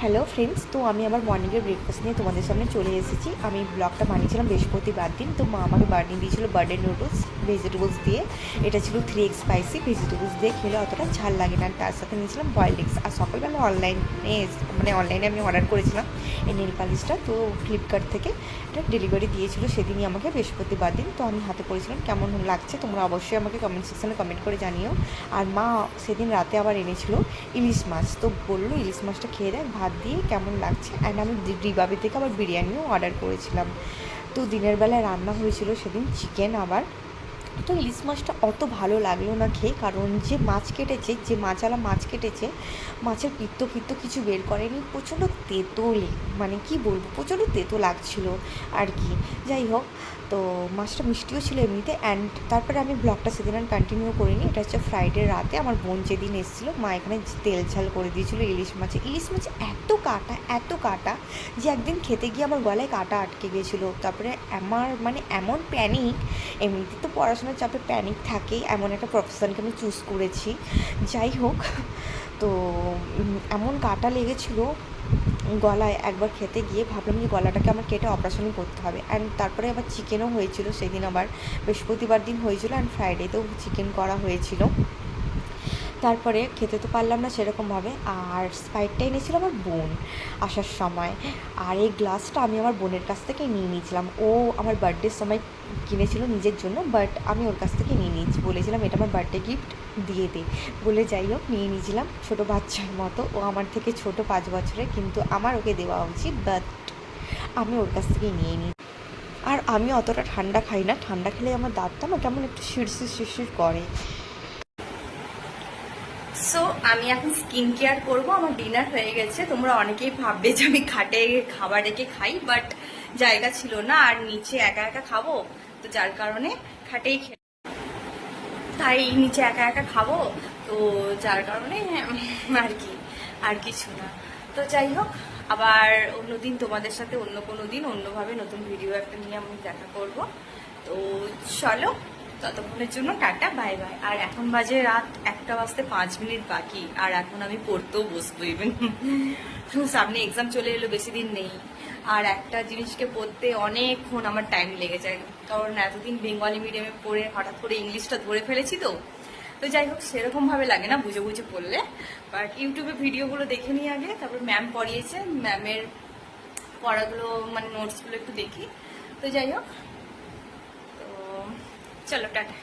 Hello friends, তো আমি আবার মর্নিংয়ের ব্রেকফাস্ট নিয়ে তোমাদের সামনে চলে এসেছি। আমি ব্লগটা বানিয়েছিলাম বৃহস্পতিবার দিন। তো মা আমাকে বানিয়ে দিয়েছিল বার্থডে নুডলস ভেজিটেবলস দিয়ে। এটা ছিল 3x স্পাইসি। ভেজিটেবলস দিয়ে খেলে অতটা ঝাল লাগে না। তার সাথে নিয়েছিলাম বয়েলড এগস। আর সকালবেলা অনলাইনে আমি অর্ডার করেছিলাম এই নেল পালিশটা। তো ফ্লিপকার্ট থেকে এটা ডেলিভারি দিয়েছিল সেদিনই আমাকে, বৃহস্পতিবার দিন। তো আমি হাতে পড়েছিলাম। কেমন লাগছে তোমরা অবশ্যই আমাকে কমেন্ট সেকশনে কমেন্ট করে জানিও। আর মা সেদিন রাতে আবার এনেছিল ইলিশ মাছ। তো বললো ইলিশ মাছটা খেয়ে দেখ ভাত দিয়ে কেমন লাগছে। অ্যান্ড আমি ডিবাবি থেকে আবার বিরিয়ানিও অর্ডার করেছিলাম। তো দিনের বেলায় রান্না হয়েছিল সেদিন চিকেন আবার। তো ইলিশ মাছটা অত ভালো লাগলো না খেয়ে, কারণ যে মাছওয়ালা মাছ কেটেছে, মাছের পিত্ত কিছু বের করেনি। প্রচণ্ড তেতো, মানে কি বলবো, প্রচণ্ড তেতো লাগছিল আর কি। যাই হোক, তো মাছটা মিষ্টিও ছিল এমনিতে। অ্যান্ড তারপরে আমি ব্লগটা সেদিন আর কন্টিনিউ করিনি। এটা হচ্ছে ফ্রাইডে রাতে আমার বোন যেদিন এসেছিলো, মা এখানে তেল ঝাল করে দিয়েছিলো ইলিশ মাছে এত কাটা যে একদিন খেতে গিয়ে আমার গলায় কাটা আটকে গিয়েছিলো। তারপরে আমার মানে এমন প্যানিক, এমনিতে তো পড়াশোনার চাপে প্যানিক থাকেই, এমন একটা প্রফেশনকে আমি চুজ করেছি। যাই হোক, তো এমন কাটা লেগেছিলো গলায়, একবার খেতে গিয়ে ভাবলাম যে গলাটাকে আমার কেটে অপারেশনই করতে হবে। অ্যান্ড তারপরে আবার চিকেনও হয়েছিল সেদিন, আবার বৃহস্পতিবার দিন হয়েছিল। অ্যান্ড ফ্রাইডেতেও চিকেন করা হয়েছিল। তারপরে খেতে তো পারলাম না সেরকমভাবে। আর স্প্রাইটটা এনেছিল আমার বোন আসার সময়। আর এই গ্লাসটা আমি আমার বোনের কাছ থেকে নিয়ে নিয়েছিলাম। ও আমার বার্থডের সময় কিনেছিল নিজের জন্য, বাট আমি ওর কাছ থেকে নিয়ে নিয়েছি। বলেছিলাম এটা আমার বার্থডে গিফট, দিয়ে দে বলে। যাই হোক, নিয়ে নিয়েছিলাম ছোটো বাচ্চার মতো। ও আমার থেকে ছোটো 5 বছরের, কিন্তু আমার ওকে দেওয়া উচিত, বাট আমি ওর কাছ থেকে নিয়ে নিই। আর আমি অতটা ঠান্ডা খাই না, ঠান্ডা খেলে আমার দাঁতটা না কেমন একটু শিরশির করে। সো আমি এখন স্কিন কেয়ার করবো। আমার ডিনার হয়ে গেছে। তোমরা অনেকেই ভাববে যে আমি খাটে খাবার রেখে খাই, বাট জায়গা ছিল না আর নিচে একা একা খাবো, তো যার কারণে খাটেই তাই নিচে একা একা খাবো, তো যার কারণে আর কিছু না। তো যাই হোক, আবার অন্যদিন তোমাদের সাথে অন্য কোনো দিন অন্যভাবে নতুন ভিডিও একটা নিয়ে আমি দেখা করব। তো চলো, ততক্ষণের জন্য টাটা, বাই বাই। আর এখন বাজে রাত 1:05 বাকি, আর এখন আমি পড়তেও বসবো। ইভেন সামনে এক্সাম চলে এলো, বেশি দিন নেই। আর একটা জিনিসকে পড়তে অনেকক্ষণ আমার টাইম লেগে যায়, কারণ এতদিন বেঙ্গলি মিডিয়ামে পড়ে হঠাৎ করে ইংলিশটা ধরে ফেলেছি। তো যাই হোক, সেরকমভাবে লাগে না বুঝে বুঝে পড়লে। বাট ইউটিউবে ভিডিওগুলো দেখে নিই আগে, তারপর ম্যাম পড়িয়েছে, ম্যামের পড়াগুলো মানে নোটসগুলো একটু দেখি। তো যাই হোক, তো চলো টাটা।